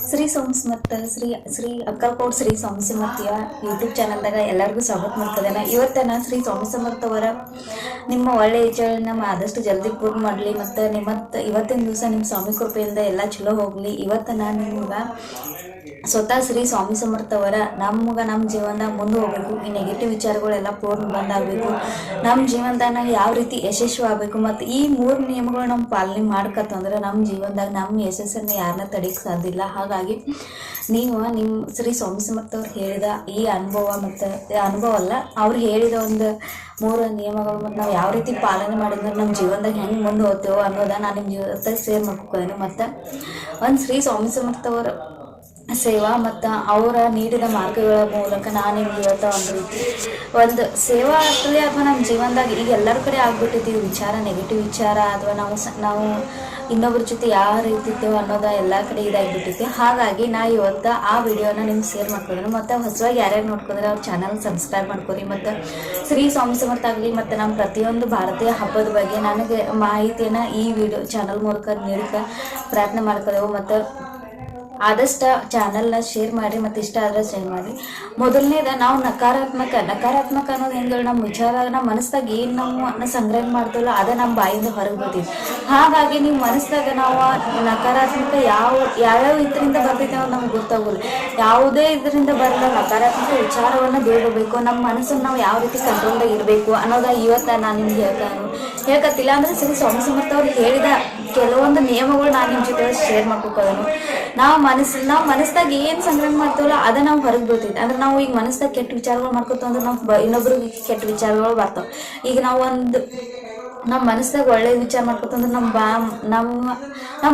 Shri ಸೋಮಸ್ಮರ್ಥ Shri Shri Akkalkot Shri ಸೋಮಸ್ಮರ್ತಿಯ YouTube ಚಾನಲ್ದಾಗ ಎಲ್ಲರಿಗೂ ಸ್ವಾಗತ ಮಾಡ್ತದೇನೆ. ಇವತ್ತನ ಶ್ರೀ ಸೋಮಸ್ಮರ್ಥ ಅವರ ನಿಮ್ಮ ಒಳ್ಳೆ ಇಚ್ಛೆಗಳನ್ನ ಆದಷ್ಟು ಜಲ್ದಿ ಪೂರ್ಣ ಮಾಡಲಿ ಮತ್ತು ಇವತ್ತಿನ ದಿವಸ ನಿಮ್ಮ ಸ್ವಾಮಿ ಕೃಪೆಯಿಂದ ಎಲ್ಲ ಚಲೋ ಹೋಗಲಿ. ಇವತ್ತು ನಾನು ನಿಮ್ಗೆ ಸ್ವತಃ ಶ್ರೀ ಸ್ವಾಮಿ ಸಮರ್ಥ ಅವರ ನಮ್ಮ ಜೀವನದಾಗ ಮುಂದೆ ಹೋಗ್ಬೇಕು, ಈ ನೆಗೆಟಿವ್ ವಿಚಾರಗಳೆಲ್ಲ ಪೂರ್ಣ ಬಂದಾಗಬೇಕು, ನಮ್ಮ ಜೀವನದಾಗ ಯಾವ ರೀತಿ ಯಶಸ್ವಿ ಆಗಬೇಕು ಮತ್ತು ಈ 3 ನಿಯಮಗಳು ನಮ್ಮ ಪಾಲನೆ ಮಾಡ್ಕತ್ತಂದ್ರೆ ನಮ್ಮ ಜೀವನದಾಗ ನಮ್ಮ ಯಶಸ್ಸನ್ನು ಯಾರನ್ನ ತಡೆಯಕ್ಕೆ ಸಾಧ್ಯ ಇಲ್ಲ. ಹಾಗಾಗಿ ನೀವು ನಿಮ್ಮ ಶ್ರೀ ಸ್ವಾಮಿ ಸಮರ್ಥ ಅವ್ರು ಹೇಳಿದ ಈ ಅನುಭವ ಮತ್ತು ಅನುಭವ ಅಲ್ಲ, ಅವ್ರು ಹೇಳಿದ ಒಂದು 3 ನಿಯಮಗಳು ಮತ್ತು ನಾವು ಯಾವ ರೀತಿ ಪಾಲನೆ ಮಾಡಿದ್ರೆ ನಮ್ಮ ಜೀವನದಾಗ ಹೆಂಗೆ ಮುಂದೆ ಹೋಗ್ತೇವೋ ಅನ್ನೋದ ನಾನು ನಿಮ್ಮ ಜೀವನದಾಗ ಶೇರ್ ಮಾಡ್ಕೋತೀನಿ. ಮತ್ತು ಒಂದು ಶ್ರೀ ಸ್ವಾಮಿ ಸಮರ್ಥ ಅವರ ಸೇವಾ ಮತ್ತು ಅವರ ನೀಡಿದ ಮಾರ್ಗಗಳ ಮೂಲಕ ನಾನು ನಿಮ್ಗೆ ಇವತ್ತು ಒಂದು ಸೇವಾ ಆಗ್ತದೆ ಅಥವಾ ನಮ್ಮ ಜೀವನದಾಗ ಈಗ ಎಲ್ಲರ ಕಡೆ ಆಗ್ಬಿಟ್ಟಿದ್ದೀವಿ ವಿಚಾರ, ನೆಗೆಟಿವ್ ವಿಚಾರ ಅಥವಾ ನಾವು ಇನ್ನೊಬ್ಬರ ಜೊತೆ ಯಾವ ರೀತಿ ಇದ್ದೇವೆ ಅನ್ನೋದು ಎಲ್ಲ ಕಡೆ ಇದಾಗಿಬಿಟ್ಟಿದ್ದೆ. ಹಾಗಾಗಿ ನಾ ಇವತ್ತು ಆ ವಿಡಿಯೋನ ನಿಮ್ಗೆ ಶೇರ್ ಮಾಡ್ಕೊಂಡ್ರೆ ಮತ್ತು ಹೊಸವಾಗಿ ಯಾರ್ಯಾರು ನೋಡ್ಕೊಂಡ್ರೆ ಅವ್ರ ಚಾನಲ್ ಸಬ್ಸ್ಕ್ರೈಬ್ ಮಾಡ್ಕೊರಿ. ಮತ್ತು ಶ್ರೀ ಸ್ವಾಮಿ ಸಮರ್ಥ ಆಗಲಿ ಮತ್ತು ನಮ್ಮ ಪ್ರತಿಯೊಂದು ಭಾರತೀಯ ಹಬ್ಬದ ಬಗ್ಗೆ ನನಗೆ ಮಾಹಿತಿಯನ್ನು ಈ ವಿಡಿಯೋ ಚಾನಲ್ ಮೂಲಕ ನೀಡಕ್ಕೆ ಪ್ರಯತ್ನ ಮಾಡ್ಕೊದೆವು. ಮತ್ತು ಆದಷ್ಟು ಚಾನಲ್ನ ಶೇರ್ ಮಾಡಿ ಮತ್ತು ಇಷ್ಟ ಆದರೆ ಶೇರ್ ಮಾಡಿ. ಮೊದಲನೇದ ನಾವು ನಕಾರಾತ್ಮಕ ಅನ್ನೋದು ಹೆಂಗೆ ನಮ್ಮ ವಿಚಾರ ನಮ್ಮ ಮನಸ್ಸಾಗ ಏನು ನಾವು ಸಂಗ್ರಹಣೆ ಮಾಡ್ತೀವಲ್ಲ ಅದೇ ನಮ್ಮ ಬಾಯಿಂದ ಹೊರಗೆ ಬರ್ತೀವಿ. ಹಾಗಾಗಿ ನೀವು ಮನಸ್ಸಾಗ ನಾವು ನಕಾರಾತ್ಮಕ ಯಾವ್ಯಾವ ಇದರಿಂದ ಬರ್ತೈತೆ ಅನ್ನೋದು ನಮ್ಗೆ ಗೊತ್ತಾಗೋಲ್ಲ. ಯಾವುದೇ ಇದರಿಂದ ಬರಲ್ಲ, ನಕಾರಾತ್ಮಕ ವಿಚಾರವನ್ನು ಬೇಡಬೇಕು, ನಮ್ಮ ಮನಸ್ಸನ್ನು ನಾವು ಯಾವ ರೀತಿ ಕಂಟ್ರೋಲ್ದಾಗ ಇರಬೇಕು ಅನ್ನೋದ ಇವತ್ತು ನಾನು ನಿಮ್ಗೆ ಹೇಳ್ಕತ್ತಿಲ್ಲ ಅಂದರೆ ಶ್ರೀ ಸ್ವಾಮಿ ಸಮರ್ಥ ಅವ್ರು ಹೇಳಿದ ಕೆಲವೊಂದು ನಿಯಮಗಳು ನಾನು ನಿಮ್ಮ ಜೊತೆ ಶೇರ್ ಮಾಡ್ಕೋದನು. ನಾವು ಮನಸ್ಸಾಗ ಏನು ಸಂಗ್ರಹಣೆ ಮಾಡ್ತೀವಲ್ಲ ಅದ ನಾವು ಹೊರಗೆ ಬೀಳ್ತೈತಿ. ಅಂದ್ರೆ ನಾವು ಈಗ ಮನಸ್ಸಾಗ ಕೆಟ್ಟ ವಿಚಾರಗಳು ಮಾಡ್ಕೊತೀವಿ ಅಂದ್ರೆ ನಾವು ಇನ್ನೊಬ್ರಿಗೆ ಕೆಟ್ಟ ವಿಚಾರಗಳು ಬರ್ತಾವೆ. ಈಗ ನಾವು ನಮ್ಮ ಮನಸ್ಸಾಗ ಒಳ್ಳೆ ವಿಚಾರ ಮಾಡ್ಕೊತಂದ್ರೆ ನಮ್ಮ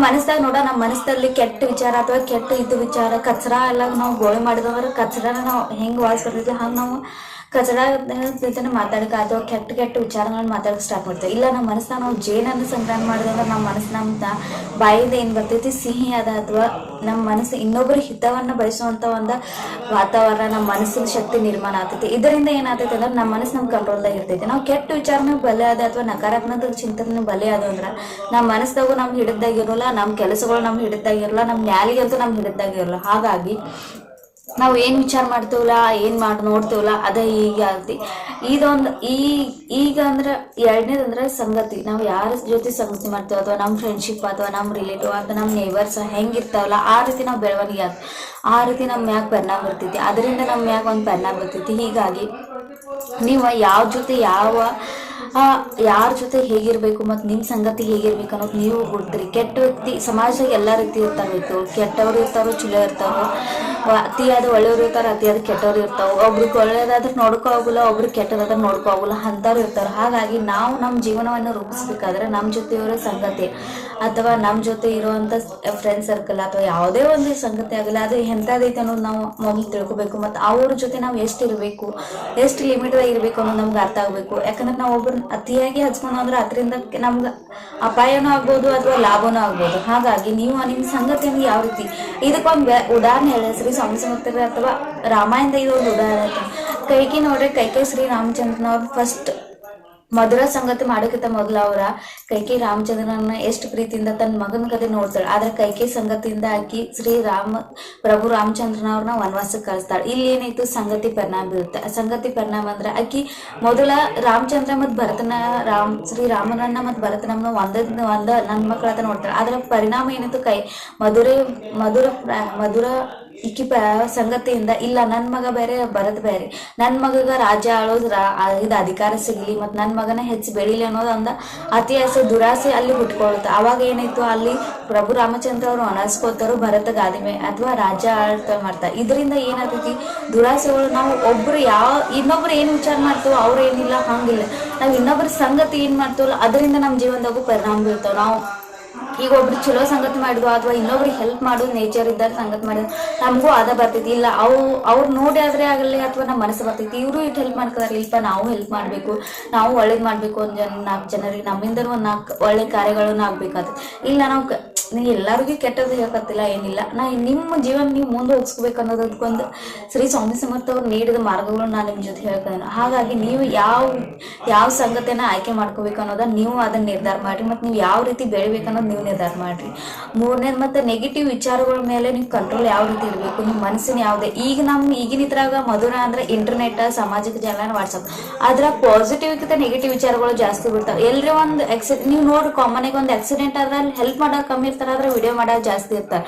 ಮನಸ್ಸಾಗ ನಮ್ಮ ಮನಸ್ಸಲ್ಲಿ ಕೆಟ್ಟ ವಿಚಾರ ಅಥವಾ ಕೆಟ್ಟ ವಿಚಾರ ಕಚರ ಎಲ್ಲ ನಾವು ಗೋಳೆ ಮಾಡಿದವ್ರೆ ಕಚರನ ನಾವು ಹೆಂಗೆ ವಾಯ್ಸ್ ಬರ್ತೈತಿ ಹಂಗೆ ನಾವು ಕಚಡ ಜೊತೆ ಮಾತಾಡಕ್ಕೆ ಅಥವಾ ಕೆಟ್ಟ ವಿಚಾರಗಳನ್ನ ಮಾತಾಡಕ್ಕೆ ಸ್ಟಾರ್ಟ್ ಮಾಡ್ತೇವೆ. ಇಲ್ಲ ನಮ್ಮ ಮನಸ್ಸನ್ನ ನಾವು ಜೇನನ್ನು ಸಂಗ್ರಹಣೆ ಮಾಡಿದ್ರೆ ನಮ್ಮ ಮನಸ್ಸು ನಮ್ಮ ಬಾಯಿಂದ ಏನು ಬರ್ತೈತಿ ಸಿಹಿ ಅದ ಅಥವಾ ನಮ್ಮ ಮನಸ್ಸು ಇನ್ನೊಬ್ಬರ ಹಿತವನ್ನು ಬಯಸುವಂಥ ಒಂದು ವಾತಾವರಣ ನಮ್ಮ ಮನಸ್ಸಿನ ಶಕ್ತಿ ನಿರ್ಮಾಣ ಆಗ್ತೈತಿ. ಇದರಿಂದ ಏನಾಗ್ತೈತೆ ಅಂದ್ರೆ ನಮ್ಮ ಮನಸ್ಸು ನಮ್ಮ ಕಂಟ್ರೋಲ್ದಾಗ ಇರ್ತೈತಿ. ನಾವು ಕೆಟ್ಟ ವಿಚಾರನ ಬಲೆ ಅದ ಅಥವಾ ನಕಾರಾತ್ಮಕ ಚಿಂತನೆ ಬಲೆ ಅದ ಅಂದ್ರೆ ನಮ್ಮ ಮನಸ್ಸಾಗೂ ನಮ್ಮ ಹಿಡಿದಾಗಿರೋಲ್ಲ, ನಮ್ಮ ಕೆಲಸಗಳು ನಮ್ಮ ಹಿಡಿದಾಗಿರೋಲ್ಲ, ನಮ್ಮ ನ್ಯಾಲಿಗೆ ಅಂತೂ ನಮ್ಮ ಹಿಡಿದಾಗಿರೋಲ್ಲ. ಹಾಗಾಗಿ ನಾವು ಏನು ವಿಚಾರ ಮಾಡ್ತೀವಲ್ಲ ಏನು ನೋಡ್ತೀವಲ್ಲ ಅದೇ ಈಗ ಆಗ್ತಿ. ಈಗ ಅಂದ್ರೆ ಎರಡನೇದಂದ್ರೆ ಸಂಗತಿ. ನಾವು ಯಾರ ಜೊತೆ ಸಂಗತಿ ಮಾಡ್ತೀವಿ ಅಥವಾ ನಮ್ಮ ಫ್ರೆಂಡ್ಶಿಪ್ ಅಥವಾ ನಮ್ಮ ರಿಲೇಟಿವ್ ಅಥವಾ ನಮ್ಮ ನೇಬರ್ಸ್ ಹೆಂಗಿರ್ತಾವಲ್ಲ ಆ ರೀತಿ ನಾವು ಬೆಳವಣಿಗೆ ಆ ರೀತಿ ನಮ್ಮ ಮ್ಯಾಗ ಪರಿಣಾಮ ಬರ್ತೈತಿ, ಅದರಿಂದ ನಮ್ಮ ಮ್ಯಾಗ ಒಂದು ಪರಿಣಾಮ ಬರ್ತೈತಿ. ಹೀಗಾಗಿ ನೀವು ಯಾರ ಜೊತೆ ಹೇಗಿರ್ಬೇಕು ಮತ್ತು ನಿಮ್ಮ ಸಂಗತಿ ಹೇಗಿರ್ಬೇಕು ಅನ್ನೋದು ನೀವು ಗೊತ್ತಿರಿ. ಕೆಟ್ಟ ವ್ಯಕ್ತಿ ಸಮಾಜದಾಗ ಎಲ್ಲ ರೀತಿ ಇರ್ತಾವೆ, ಕೆಟ್ಟವ್ರು ಇರ್ತಾರೋ ಚಲೋ ಇರ್ತಾವೆ, ಅತಿಯಾದ ಒಳ್ಳೆಯವ್ರು ಇರ್ತಾರೆ, ಅತಿಯಾದ ಕೆಟ್ಟವ್ರು ಇರ್ತಾವೆ, ಒಬ್ರಿಗೆ ಒಳ್ಳೇದಾದ್ರೆ ನೋಡ್ಕೋಗೋಲ್ಲ, ಒಬ್ರಿಗೆ ಕೆಟ್ಟದಾದ್ರೆ ನೋಡ್ಕೋಗೋಲ್ಲ, ಅಂಥವ್ರು ಇರ್ತಾರೆ. ಹಾಗಾಗಿ ನಾವು ನಮ್ಮ ಜೀವನವನ್ನು ರೂಪಿಸ್ಬೇಕಾದ್ರೆ ನಮ್ಮ ಜೊತೆಯವರ ಸಂಗತಿ ಅಥವಾ ನಮ್ಮ ಜೊತೆ ಇರುವಂಥ ಫ್ರೆಂಡ್ ಸರ್ಕಲ್ ಅಥವಾ ಯಾವುದೇ ಒಂದು ಸಂಗತಿ ಆಗಲ್ಲ ಅದು ಎಂಥದೈತೆ ಅನ್ನೋದು ನಾವು ಮೊದಲು ತಿಳ್ಕೊಬೇಕು. ಮತ್ತು ಅವ್ರ ಜೊತೆ ನಾವು ಎಷ್ಟು ಇರಬೇಕು, ಎಷ್ಟು ಲಿಮಿಟ್ದಾಗ ಇರಬೇಕು ಅನ್ನೋದು ನಮ್ಗೆ ಅರ್ಥ ಆಗಬೇಕು. ಯಾಕಂದ್ರೆ ನಾವು ಒಬ್ಬರನ್ನ ಅತಿಯಾಗಿ ಹಚ್ಕೊಂಡು ಅಂದ್ರೆ ಅದರಿಂದ ನಮ್ಗೆ ಅಪಾಯನೂ ಆಗ್ಬೋದು ಅಥವಾ ಲಾಭನೂ ಆಗ್ಬೋದು. ಹಾಗಾಗಿ ನೀವು ನಿಮ್ಮ ಸಂಗತಿಯನ್ನು ಯಾವ ರೀತಿ ಇದಕ್ಕೊಂದು ಉದಾಹರಣೆ ಹೇಳಿ ಶ್ರೀ ಸ್ವಾಮಿ ಸಮರ್ಥ ಅಥವಾ ರಾಮಾಯಣದ ಇದೊಂದು ಉದಾಹರಣೆ. ಕೈಕಿ ನೋಡ್ರಿ, ಕೈಕೈ ಶ್ರೀ ರಾಮಚಂದ್ರನವ್ರು ಫಸ್ಟ್ ಮಧುರ ಸಂಗತಿ ಮಾಡೋಕ್ಕಿಂತ ಮೊದಲು ಅವರ ಕೈಕಿ ರಾಮಚಂದ್ರನ ಎಷ್ಟು ಪ್ರೀತಿಯಿಂದ ತನ್ನ ಮಗನ ಕತೆ ನೋಡ್ತಾಳೆ. ಆದ್ರೆ ಕೈಕಿ ಸಂಗತಿಯಿಂದ ಆಕಿ ಪ್ರಭು ರಾಮಚಂದ್ರನವ್ರನ್ನ ವನವಾಸಕ್ಕೆ ಕಳಿಸ್ತಾಳೆ. ಇಲ್ಲಿ ಏನಾಯ್ತು, ಸಂಗತಿ ಪರಿಣಾಮ ಬೀರುತ್ತೆ. ಸಂಗತಿ ಪರಿಣಾಮ ಅಂದ್ರೆ ಆಕಿ ಮೊದಲ ರಾಮಚಂದ್ರ ಮತ್ತು ಶ್ರೀರಾಮನನ್ನ ಮತ್ತು ಭರತನನ್ನ ಒಂದ ನನ್ನ ಮಕ್ಕಳತ್ತ ನೋಡ್ತಾಳೆ. ಅದರ ಪರಿಣಾಮ ಏನಾಯ್ತು, ಮಧುರ ಈಕಿ ಸಂಗತಿಯಿಂದ ಇಲ್ಲ ನನ್ನ ಮಗ ಬೇರೆ ಭರತ್ ಬೇರೆ, ನನ್ನ ಮಗಗ ರಾಜ್ಯ ಆಳೋದು ಇದು ಅಧಿಕಾರ ಸಿಗಲಿ ಮತ್ತು ನನ್ನ ಮಗನ ಹೆಚ್ಚು ಬೆಳಿಲಿ ಅನ್ನೋದು ಒಂದು ಅತಿ ಆಸೆ ದುರಾಸೆ ಅಲ್ಲಿ ಹುಟ್ಕೊಳುತ್ತೆ. ಅವಾಗ ಏನಾಯ್ತು, ಅಲ್ಲಿ ಪ್ರಭು ರಾಮಚಂದ್ರ ಅವರು ಅನಸ್ಕೋತಾರು ಭರತ ಗಾದಿಮೆ ಅಥವಾ ರಾಜ್ಯ ಆಳ್ತ ಮಾಡ್ತಾರೆ. ಇದರಿಂದ ಏನಾಗ್ತೈತಿ, ದುರಾಸೆಗಳು ನಾವು ಇನ್ನೊಬ್ರು ಏನು ವಿಚಾರ ಮಾಡ್ತೀವೋ ಅವ್ರು ಏನಿಲ್ಲ ಹಂಗಿಲ್ಲ, ನಾವು ಇನ್ನೊಬ್ರ ಸಂಗತಿ ಏನು ಮಾಡ್ತೀವಲ್ಲ ಅದರಿಂದ ನಮ್ಮ ಜೀವನದಾಗೂ ಪರಿಣಾಮ ಬೀಳ್ತಾವೆ. ನಾವು ಈಗ ಒಬ್ರು ಚಲೋ ಸಂಗತಿ ಮಾಡಿದ್ವು ಅಥವಾ ಇನ್ನೊಬ್ರಿಗೆ ಹೆಲ್ಪ್ ಮಾಡೋದು ನೇಚರ್ ಇದ್ದಾಗ ಸಂಗತಿ ಮಾಡಿದ್ರು ನಮಗೂ ಅದ ಬರ್ತೈತಿ. ಇಲ್ಲ ಅವ್ರು ನೋಡಿ ಆದ್ರೆ ಆಗಲಿ ಅಥವಾ ನಮ್ಮ ಮನಸ್ಸು ಬರ್ತೈತಿ, ಇವರು ಇಟ್ಟು ಹೆಲ್ಪ್ ಮಾಡ್ಕೊತಾರೆ, ಇಲ್ಪ ನಾವು ಹೆಲ್ಪ್ ಮಾಡಬೇಕು, ನಾವು ಒಳ್ಳೇದು ಮಾಡಬೇಕು, 4 ಜನರಿಗೆ ನಮ್ಮಿಂದ ಒಂದು 4 ಒಳ್ಳೆ ಕಾರ್ಯಗಳನ್ನು ಆಗ್ಬೇಕಾಗ್ತದೆ. ಇಲ್ಲ ನಾವು ನೀ ಎಲ್ಲರಿಗೂ ಕೆಟ್ಟದ್ದು ಹೇಳಕತ್ತಿಲ್ಲ, ಏನಿಲ್ಲ. ನಾ ನಿಮ್ಮ ಜೀವನ ನೀವು ಮುಂದೆ ಹೋಗಿಸ್ಬೇಕು ಅನ್ನೋದಕ್ಕೊಂದು ಶ್ರೀ ಸ್ವಾಮಿ ಸಮರ್ಥ ಅವ್ರು ನೀಡಿದ ಮಾರ್ಗಗಳು ನಾನು ನಿಮ್ಮ ಜೊತೆ ಹೇಳ್ತೇನೆ. ಹಾಗಾಗಿ ನೀವು ಯಾವ ಸಂಗತಿಯನ್ನ ಆಯ್ಕೆ ಮಾಡ್ಕೋಬೇಕು ಅನ್ನೋದ ನೀವು ಅದನ್ನ ನಿರ್ಧಾರ ಮಾಡಿರಿ, ಮತ್ತು ನೀವು ಯಾವ ರೀತಿ ಬೆಳಿಬೇಕು ಅನ್ನೋದು ನೀವು ನಿರ್ಧಾರ ಮಾಡಿರಿ. ಮೂರನೇದು, ಮತ್ತು ನೆಗೆಟಿವ್ ವಿಚಾರಗಳ ಮೇಲೆ ನೀವು ಕಂಟ್ರೋಲ್ ಯಾವ ರೀತಿ ಇರಬೇಕು, ನಿಮ್ಮ ಮನಸ್ಸಿನ ಯಾವುದೇ ಈಗಿನ ಇದ್ರಾಗ ಮಧುರ ಅಂದ್ರೆ ಇಂಟರ್ನೆಟ್, ಸಾಮಾಜಿಕ ಜಾಲತಾಣ, ವಾಟ್ಸಪ್, ಅದ್ರಾಗ ಪಾಸಿಟಿವ್ಗಿಂತ ನೆಗೆಟಿವ್ ವಿಚಾರಗಳು ಜಾಸ್ತಿ ಬಿಡ್ತಾವೆ. ಎಲ್ಲರೂ ಒಂದು ನೀವು ನೋಡ್ರಿ, ಕಾಮನ್ ಆಗಿ ಒಂದು ಆಕ್ಸಿಡೆಂಟ್ ಆದ್ರೆ ಅಲ್ಲಿ ಹೆಲ್ಪ್ ಮಾಡೋಕೆ ಕಮ್ಮಿ ಇರ್ತಾರೆ, ಆದ್ರೆ ವಿಡಿಯೋ ಮಾಡೋದು ಜಾಸ್ತಿ ಇರ್ತಾರೆ.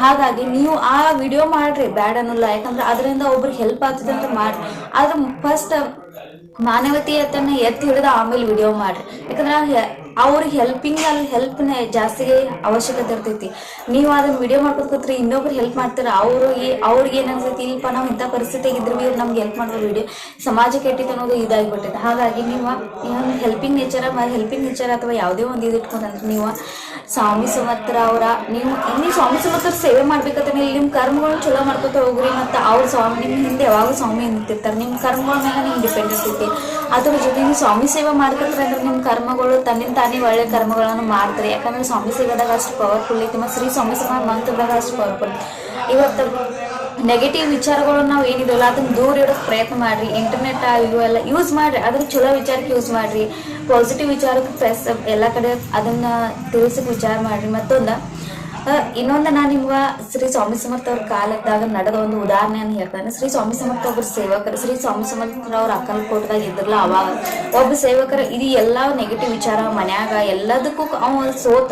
ಹಾಗಾಗಿ ನೀವು ಆ ವಿಡಿಯೋ ಮಾಡ್ರಿ, ಬ್ಯಾಡ್ ಅನ್ನೋಲ್ಲ. ಯಾಕಂದ್ರೆ ಅದರಿಂದ ಒಬ್ರಿಗೆ ಹೆಲ್ಪ್ ಆಗ್ತದೆ ಅಂತ ಮಾಡ್ರಿ. ಆದ್ರೆ ಫಸ್ಟ್ ಮಾನವೀಯತೆಯನ್ನ ಎತ್ತಿ ಹಿಡಿದು ಆಮೇಲೆ ವಿಡಿಯೋ ಮಾಡ್ರಿ. ಯಾಕಂದ್ರೆ ಅವ್ರಿಗೆ ಹೆಲ್ಪ್ನ ಜಾಸ್ತಿಗೆ ಅವಶ್ಯಕತೆ ಇರ್ತೈತಿ. ನೀವು ಅದನ್ನ ವಿಡಿಯೋ ಮಾಡ್ಕೊತ್ರಿ ಇನ್ನೊಬ್ರು ಹೆಲ್ಪ್ ಮಾಡ್ತಾರೆ, ಅವ್ರಿಗೆ ಏನ್ ಅನ್ಸೈತಿ, ಇಲ್ಪ ನಾವು ಇಂಥ ಪರಿಸ್ಥಿತಿಗೆ ಇದ್ರು ಇವ್ರು ನಮ್ಗೆ ಹೆಲ್ಪ್ ಮಾಡೋ ವಿಡಿಯೋ ಸಮಾಜಕ್ಕೆ ಕೆಟ್ಟಿತ್ತು ಅನ್ನೋದು ಇದಾಗಿಬಿಟ್ಟೈತೆ. ಹಾಗಾಗಿ ನೀವು ಹೆಲ್ಪಿಂಗ್ ನೇಚರ್ ಅಥವಾ ಯಾವುದೇ ಒಂದು ಇದು ಇಟ್ಕೊಂಡ್ರೆ ನೀವು ಸ್ವಾಮಿ ಸಮರ್ಥ ಅವರ ನೀವು ಸ್ವಾಮಿ ಸಮರ್ಥ ಸೇವೆ ಮಾಡ್ಬೇಕಂತ ನಿಮ್ಮ ಕರ್ಮಗಳನ್ನ ಚಲೋ ಮಾಡ್ಕೊತ ಹೋಗ್ರಿ. ಮತ್ತು ಅವ್ರ ಸ್ವಾಮಿ ನಿಮ್ಮ ಹಿಂದೆ ಯಾವಾಗ ಸ್ವಾಮಿ ನಿಂತಿರ್ತಾರೆ, ನಿಮ್ಮ ಕರ್ಮಗಳ ಮೇಲೆ ನಿಮ್ಗೆ ಡಿಪೆಂಡ್ ಇರ್ತೈತಿ. ಅದ್ರ ಜೊತೆ ನೀವು ಸ್ವಾಮಿ ಸೇವೆ ಮಾಡ್ಕೊತಾರೆ ಅಂದ್ರೆ ನಿಮ್ಮ ಕರ್ಮಗಳು ತನ್ನಿಂದ ತಾನೇ ಒಳ್ಳೆ ಕರ್ಮಗಳನ್ನು ಮಾಡ್ತಾರೆ. ಯಾಕಂದ್ರೆ ಸ್ವಾಮಿ ಸೇವೆದಾಗ ಅಷ್ಟು ಪವರ್ಫುಲ್ ಐತಿ, ಮತ್ತು ಶ್ರೀ ಸ್ವಾಮಿ ಸೇವೆ ಮಂತ್ರದಾಗ ಅಷ್ಟು ಪವರ್ಫುಲ್. ಇವತ್ತು ನೆಗೆಟಿವ್ ವಿಚಾರಗಳು ನಾವು ಏನಿದೆಯಲ್ಲ ಅದನ್ನ ದೂರ ಇಡೋಕೆ ಪ್ರಯತ್ನ ಮಾಡ್ರಿ. ಇಂಟರ್ನೆಟ್ ಇವೆಲ್ಲ ಯೂಸ್ ಮಾಡ್ರಿ, ಅದ್ರ ಚಲೋ ವಿಚಾರಕ್ಕೆ ಯೂಸ್ ಮಾಡ್ರಿ. ಪಾಸಿಟಿವ್ ವಿಚಾರಕ್ಕೆ ಎಲ್ಲ ಕಡೆ ಅದನ್ನ ತಿಳಿಸಕ್ಕೆ ವಿಚಾರ ಮಾಡ್ರಿ. ಇನ್ನೊಂದು ನಾನು ನಿಮ್ಗೆ ಶ್ರೀ ಸ್ವಾಮಿ ಸಮರ್ಥ ಅವ್ರ ಕಾಲದಾಗ ನಡೆದ ಒಂದು ಉದಾಹರಣೆಯನ್ನು ಹೇಳ್ತಾನೆ. ಶ್ರೀ ಸ್ವಾಮಿ ಸಮರ್ಥ ಒಬ್ಬರು ಸೇವಕರು, ಶ್ರೀ ಸ್ವಾಮಿ ಸಮರ್ಥ ಅವ್ರ ಅಕ್ಕಲಕೋಟದಾಗ ಇದ್ರಲ್ಲ, ಅವಾಗ ಒಬ್ಬ ಸೇವಕರ ಇದು ಎಲ್ಲ ನೆಗೆಟಿವ್ ವಿಚಾರ ಮನ್ಯಾಗ ಎಲ್ಲದಕ್ಕೂ ಅವ ಸೋತ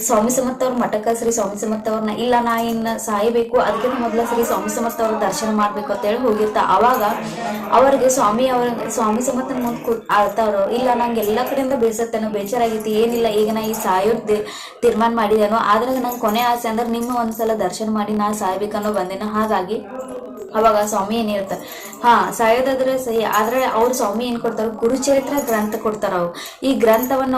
ಸ್ವಾಮಿ ಸಮರ್ಥ ಅವ್ರ ಮಠಕ್ಕ ಶ್ರೀ ಸ್ವಾಮಿ ಸಮರ್ಥ ಅವ್ರನ್ನ ಇಲ್ಲ ನಾ ಇನ್ನು ಸಾಯಬೇಕು, ಅದಕ್ಕಿಂತ ಮೊದಲ ಶ್ರೀ ಸ್ವಾಮಿ ಸಮರ್ಥ ಅವ್ರ ದರ್ಶನ ಮಾಡ್ಬೇಕು ಅಂತೇಳಿ ಹೋಗಿರ್ತ. ಅವಾಗ ಅವ್ರಿಗೆ ಸ್ವಾಮಿ ಸಮರ್ಥನ ಮುಂದೆ ಆಳ್ತಾವ್ರು, ಇಲ್ಲ ನಂಗೆ ಎಲ್ಲ ಕಡೆಯಿಂದ ಬೇಜಾರಾಗೈತಿ, ಏನಿಲ್ಲ ಈಗ ನಾ ಈ ಸಾಯೋದ್ ತೀರ್ಮಾನ ಮಾಡಿದೇನೋ, ಆದ್ರೆ ನಂಗೆ ಕೊನೆ ಆಸೆ ಅಂದ್ರೆ ನಿಮ್ಮ ಒಂದ್ಸಲ ದರ್ಶನ ಮಾಡಿ ನಾ ಸಾಯ್ಬೇಕನ್ನೋ ಬಂದೇನೋ. ಹಾಗಾಗಿ ಅವಾಗ ಸ್ವಾಮಿ ಏನ್ ಹೇಳ್ತಾರೆ, ಸಾಯೋದಾದ್ರೆ ಸಹಿ, ಆದ್ರೆ ಅವ್ರ ಸ್ವಾಮಿ ಏನ್ ಕೊಡ್ತಾರ, ಗುರುಚರಿತ್ರ ಗ್ರಂಥ ಕೊಡ್ತಾರ. ಈ ಗ್ರಂಥವನ್ನ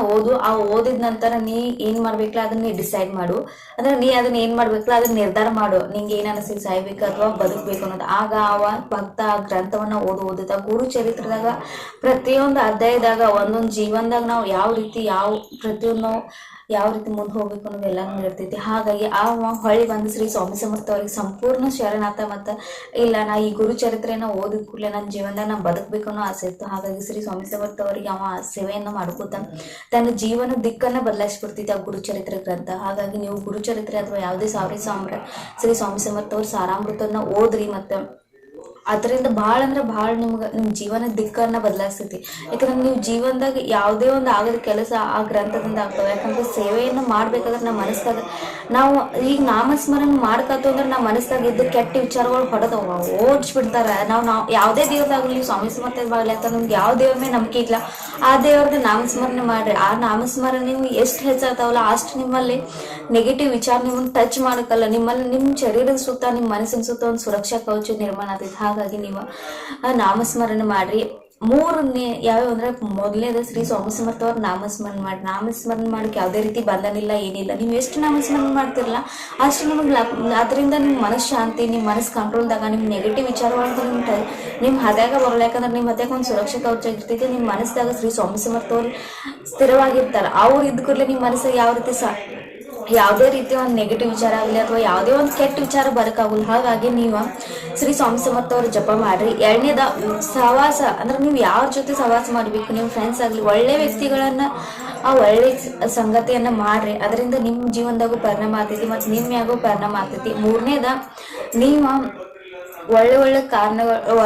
ಓದಿದ ನಂತರ ನೀ ಏನ್ ಮಾಡ್ಬೇಕಲ್ಲ ಅದನ್ನ ನೀ ಡಿಸೈಡ್ ಮಾಡು. ಅಂದ್ರೆ ನೀ ಅದನ್ನ ಏನ್ ಮಾಡ್ಬೇಕಲ್ಲ ಅದನ್ನ ನಿರ್ಧಾರ ಮಾಡು, ನಿಂಗೆ ಏನ್ ಅನಿಸ್ತಿ, ಸಾಯ್ಬೇಕು ಅಥವಾ ಬದುಕ್ಬೇಕು ಅನ್ನೋದು. ಆಗ ಅವ ಭಕ್ತ ಆ ಗ್ರಂಥವನ್ನ ಓದುತ್ತಾ ಗುರುಚರಿತ್ರದಾಗ ಪ್ರತಿಯೊಂದು ಅಧ್ಯಾಯದಾಗ ಒಂದೊಂದು ಜೀವನದಾಗ ನಾವು ಪ್ರತಿಯೊಂದು ಯಾವ ರೀತಿ ಮುಂದೆ ಹೋಗ್ಬೇಕು ಅನ್ನೋದು ಎಲ್ಲಾನು ಇರ್ತೈತಿ. ಹಾಗಾಗಿ ಹೊಳ್ಳಿ ಬಂದು ಶ್ರೀ ಸ್ವಾಮಿ ಸಮರ್ಥ ಅವ್ರಿಗೆ ಸಂಪೂರ್ಣ ಶರಣಾತ. ಮತ್ತು ಇಲ್ಲ ನಾ ಈ ಗುರುಚರಿತ್ರೆನ ಓದಿದ ಕೂಡಲೇ ನನ್ನ ಜೀವನದಾಗ ನಾ ಬದುಕಬೇಕು ಅನ್ನೋ ಆಸೆ ಇತ್ತು. ಹಾಗಾಗಿ ಶ್ರೀ ಸ್ವಾಮಿ ಸಮರ್ಥ ಅವರಿಗೆ ಅವ ಸೇವೆಯನ್ನು ಮಾಡ್ಕೋತ ತನ್ನ ಜೀವನ ದಿಕ್ಕನ್ನ ಬದಲಾಯಿಸ್ಬಿಡ್ತೈತಿ ಆ ಗುರುಚರಿತ್ರೆ ಗ್ರಂಥ. ಹಾಗಾಗಿ ನೀವು ಗುರುಚರಿತ್ರೆ ಅಥವಾ ಯಾವುದೇ ಶ್ರೀ ಸ್ವಾಮಿ ಸಮರ್ಥ ಅವ್ರ ಸಾರಾಮೃತನ ಓದ್ರಿ. ಮತ್ತು ಅದರಿಂದ ಭಾಳ ಅಂದ್ರೆ ಭಾಳ ನಿಮ್ಮ ಜೀವನ ದಿಕ್ಕನ್ನ ಬದಲಾಯಿಸ್ತೈತಿ. ಯಾಕಂದ್ರೆ ನೀವು ಜೀವನದಾಗ ಯಾವುದೇ ಒಂದು ಆಗದ ಕೆಲಸ ಆ ಗ್ರಂಥದಿಂದ ಆಗ್ತಾವೆ. ಯಾಕಂದ್ರೆ ಸೇವೆಯನ್ನು ಮಾಡ್ಬೇಕಾದ್ರೆ ನಮ್ಮ ಮನಸ್ಸಾಗ ನಾವು ಈಗ ನಾಮಸ್ಮರಣೆ ಮಾಡ್ಕತ್ತು ಅಂದ್ರೆ ನಮ್ಮ ಮನಸ್ಸಾಗ ಇದ್ದು ಕೆಟ್ಟ ವಿಚಾರಗಳು ಓಡಿಸ್ಬಿಡ್ತಾರೆ. ನಾವು ಯಾವುದೇ ದೇವ್ರದಾಗಲಿ ಸ್ವಾಮಿ ಸಮರ್ಥ ಆಗಲಿ, ಯಾಕಂದ್ರೆ ನಿಮ್ಗೆ ಯಾವ ದೇವ್ರ ಮೇಲೆ ನಂಬಿಕೆ ಇಲ್ಲ ಆ ದೇವ್ರದ್ದು ನಾಮಸ್ಮರಣೆ ಮಾಡ್ರಿ. ಆ ನಾಮಸ್ಮರಣೆ ನೀವು ಎಷ್ಟು ಹೆಚ್ಚಾಗ್ತಾವಲ್ಲ ಅಷ್ಟು ನಿಮ್ಮಲ್ಲಿ ನೆಗೆಟಿವ್ ವಿಚಾರ ನಿಮ್ಮನ್ನು ಟಚ್ ಮಾಡಕ್ಕಲ್ಲ, ನಿಮ್ಮ ಶರೀರದ ಸುತ್ತ ನಿಮ್ಮ ಮನಸ್ಸಿನ ಸುತ್ತ ಒಂದು ಸುರಕ್ಷಾ ಕವಚ ನಿರ್ಮಾಣ ಆಗ್ತೈತಿ. ಹಾಗಾಗಿ ನೀವು ನಾಮಸ್ಮರಣೆ ಮಾಡ್ರಿ. ಯಾವ್ಯಾವ ಅಂದ್ರೆ ಮೊದಲನೇದ ಶ್ರೀ ಸ್ವಾಮಿ ಸಮರ್ಥ ಅವ್ರ ನಾಮಸ್ಮರಣೆ ಮಾಡಿ. ನಾಮಸ್ಮರಣೆ ಮಾಡಕ್ಕೆ ಯಾವುದೇ ರೀತಿ ಬಂಧನಿಲ್ಲ, ಏನಿಲ್ಲ. ನೀವು ಎಷ್ಟು ನಾಮಸ್ಮರಣೆ ಮಾಡ್ತಿರಲ್ಲ ಅಷ್ಟು ನಿಮಗೆ ಅದರಿಂದ ನಿಮ್ಮ ಮನಃಶಾಂತಿ, ನಿಮ್ಮ ಮನಸ್ಸು ಕಂಟ್ರೋಲ್ದಾಗ, ನಿಮ್ಮ ನೆಗೆಟಿವ್ ವಿಚಾರಗಳಂತ ನಿಮ್ಮ ಹದ್ಯಾಗ ಬರಲ್ಲ. ಯಾಕಂದ್ರೆ ನಿಮ್ಮ ಹದ್ಯಾಗ ಒಂದು ಸುರಕ್ಷಾ ಕವಚ ಇರ್ತೈತಿ. ನಿಮ್ಮ ಮನಸ್ಸಾಗ ಶ್ರೀ ಸ್ವಾಮಿ ಸಮರ್ಥ ಅವ್ರು ಸ್ಥಿರವಾಗಿರ್ತಾರೆ. ಅವ್ರು ಇದ್ದ ಕೂಡಲೇ ನಿಮ್ಮ ಮನಸ್ಸಿಗೆ ಯಾವ ರೀತಿ ಯಾವುದೇ ರೀತಿ ಒಂದು ನೆಗೆಟಿವ್ ವಿಚಾರ ಆಗಲಿ ಅಥವಾ ಯಾವುದೇ ಒಂದು ಕೆಟ್ಟ ವಿಚಾರ ಬರಕಾಗಲ್ಲ. ಹಾಗಾಗಿ ನೀವು ಶ್ರೀ ಸ್ವಾಮಿ ಸಮರ್ಥ ಅವ್ರ ಜಪ ಮಾಡ್ರಿ. ಎರಡನೇದ ಸಹವಾಸ ಅಂದ್ರೆ ನೀವು ಯಾರ ಜೊತೆ ಸಹವಾಸ ಮಾಡಬೇಕು, ನಿಮ್ಮ ಫ್ರೆಂಡ್ಸ್ ಆಗಲಿ ಒಳ್ಳೆ ವ್ಯಕ್ತಿಗಳನ್ನ ಆ ಒಳ್ಳೆ ಸಂಗತಿಯನ್ನ ಮಾಡ್ರಿ. ಅದರಿಂದ ನಿಮ್ಮ ಜೀವನದಾಗೂ ಪರಿಣಾಮ ಆಗ್ತೈತಿ ಮತ್ತು ನಿಮ್ಮ ಯಾಗೂ ಪರಿಣಾಮ ಆಗ್ತೈತಿ. ಮೂರನೇದ ನೀವು ಒಳ್ಳೆ ಕಾರಣಗಳು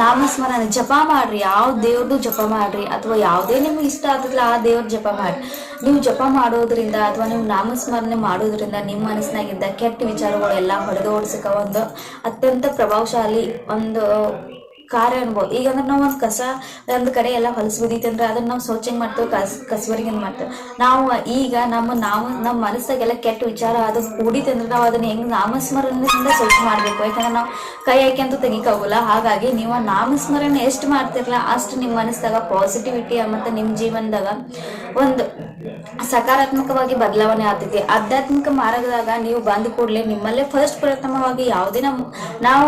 ನಾಮಸ್ಮರಣೆ ಜಪ ಮಾಡ್ರಿ. ಯಾವ ದೇವ್ರದ್ದು ಜಪ ಮಾಡ್ರಿ ಅಥವಾ ಯಾವುದೇ ನಿಮ್ಗೆ ಇಷ್ಟ ಆಗ್ತದಲ್ಲ ಆ ದೇವ್ರ ಜಪ ಮಾಡ್ರಿ. ನೀವು ಜಪ ಮಾಡೋದ್ರಿಂದ ಅಥವಾ ನೀವು ನಾಮಸ್ಮರಣೆ ಮಾಡೋದ್ರಿಂದ ನಿಮ್ಮ ಮನಸ್ಸಿನಾಗಿದ್ದ ಕೆಟ್ಟ ವಿಚಾರಗಳು ಎಲ್ಲ ಹೊಡೆದು ಓಡಿಸಕ ಒಂದು ಅತ್ಯಂತ ಪ್ರಭಾವಶಾಲಿ ಒಂದು ಕಾರ್ಯ ಅನ್ಬೋದು. ಈಗ ಅಂದ್ರೆ ನಾವು ಒಂದು ಕಡೆ ಎಲ್ಲ ಹೊಲಸು ಬಿದ್ದೈತೆ ಅಂದ್ರೆ ಅದನ್ನ ನಾವು ಸ್ವಚ್ಛ ಮಾಡ್ತೇವೆ, ಕಸಬರಿಗೆ ಮಾಡ್ತೇವೆ. ನಾವು ಈಗ ನಮ್ಮ ಮನಸ್ಸಾಗೆಲ್ಲ ಕೆಟ್ಟ ವಿಚಾರ ಅದು ಕೂಡಿತೆ ಅಂದ್ರೆ ನಾವು ಅದನ್ನ ಹೆಂಗ್ ನಾಮಸ್ಮರಣೆಯಿಂದ ಸ್ವಚ್ಛ ಮಾಡ್ಬೇಕು. ಯಾಕಂದ್ರೆ ನಾವು ಕೈ ಹಾಕಿ ತೆಗಿಕಾಗಲ್ಲ. ಹಾಗಾಗಿ ನೀವು ನಾಮಸ್ಮರಣೆ ಎಷ್ಟು ಮಾಡ್ತಿರಲ್ಲ ಅಷ್ಟು ನಿಮ್ಮ ಮನಸ್ಸಾಗ ಪಾಸಿಟಿವಿಟಿ ಮತ್ತು ನಿಮ್ಮ ಜೀವನದಾಗ ಒಂದು ಸಕಾರಾತ್ಮಕವಾಗಿ ಬದಲಾವಣೆ ಆಗ್ತೈತಿ. ಆಧ್ಯಾತ್ಮಿಕ ಮಾರ್ಗದಾಗ ನೀವು ಬಂದ ಕೂಡಲೇ ನಿಮ್ಮಲ್ಲೇ ಫಸ್ಟ್ ಪ್ರಥಮವಾಗಿ ಯಾವುದೇ ನಾವು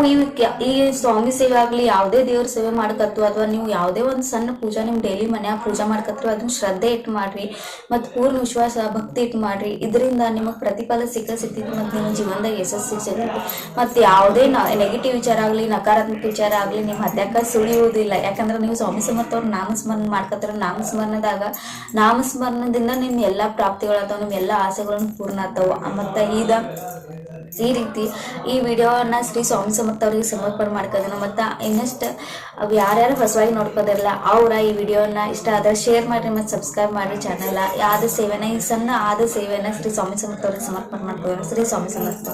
ಈ ಸ್ವಾಮಿ ಸೇವೆ ಆಗಲಿ ಯಾವುದೇ ದೇವ್ರ ಸೇವೆ ಮಾಡ್ಕತ್ತು ಅಥವಾ ನೀವು ಯಾವುದೇ ಒಂದು ಸಣ್ಣ ಪೂಜಾ ನಿಮ್ಮ ಡೈಲಿ ಮನ್ಯಾಗ ಪೂಜಾ ಮಾಡ್ಕತ್ರು ಅದನ್ನ ಶ್ರದ್ಧೆ ಇಟ್ಟು ಮಾಡ್ರಿ ಮತ್ತು ಪೂರ್ಣ ವಿಶ್ವಾಸ ಭಕ್ತಿ ಇಟ್ಟು ಮಾಡ್ರಿ. ಇದರಿಂದ ನಿಮಗೆ ಪ್ರತಿಫಲ ಸಿಗ್ತೈತಿ ಮತ್ತು ನಿಮ್ಮ ಜೀವನದಾಗ ಯಶಸ್ಸು ಸಿಗ್ತೈತಿ. ಮತ್ತು ಯಾವುದೇ ನೆಗೆಟಿವ್ ವಿಚಾರ ಆಗಲಿ ನಕಾರಾತ್ಮಕ ವಿಚಾರ ಆಗಲಿ ನಿಮ್ಮ ಹತ್ಯಾಕ ಸುಳಿಯುವುದಿಲ್ಲ. ಯಾಕಂದ್ರೆ ನೀವು ಸ್ವಾಮಿ ಸಮರ್ಥ ಅವ್ರ ನಾಮಸ್ಮರಣೆ ಮಾಡ್ಕತ್ತಾರ. ನಾಮಸ್ಮರಣದಿಂದ ನಿಮ್ಮ ಎಲ್ಲ ಪ್ರಾಪ್ತಿಗಳಾಗ್ತಾವ, ನಿಮ್ಮ ಎಲ್ಲ ಆಸೆಗಳನ್ನು ಪೂರ್ಣ ಆಗ್ತಾವ. ಮತ್ತು ಈ ರೀತಿ ಈ ವಿಡಿಯೋನ ಶ್ರೀ ಸ್ವಾಮಿ ಸಮರ್ಥ ಅವ್ರಿಗೆ ಸಮರ್ಪಣೆ ಮಾಡ್ಕೋದನ್ನು. ಮತ್ತು ಇನ್ನಷ್ಟು ಯಾರ್ಯಾರು ಹೊಸವಾಗಿ ನೋಡ್ಕೋದಿರಲ್ಲ ಅವರ ಈ ವಿಡಿಯೋನ ಇಷ್ಟ ಆದರೆ ಶೇರ್ ಮಾಡಿರಿ ಮತ್ತು ಸಬ್ಸ್ಕ್ರೈಬ್ ಮಾಡಿರಿ ಚಾನಲ್. ಈ ಸಣ್ಣ ಸೇವೆನ ಶ್ರೀ ಸ್ವಾಮಿ ಸಮರ್ಥ ಅವ್ರಿಗೆ ಸಮರ್ಪಣೆ ಮಾಡ್ಕೋದನ್ನು. ಶ್ರೀ ಸ್ವಾಮಿ ಸಮರ್ಥ.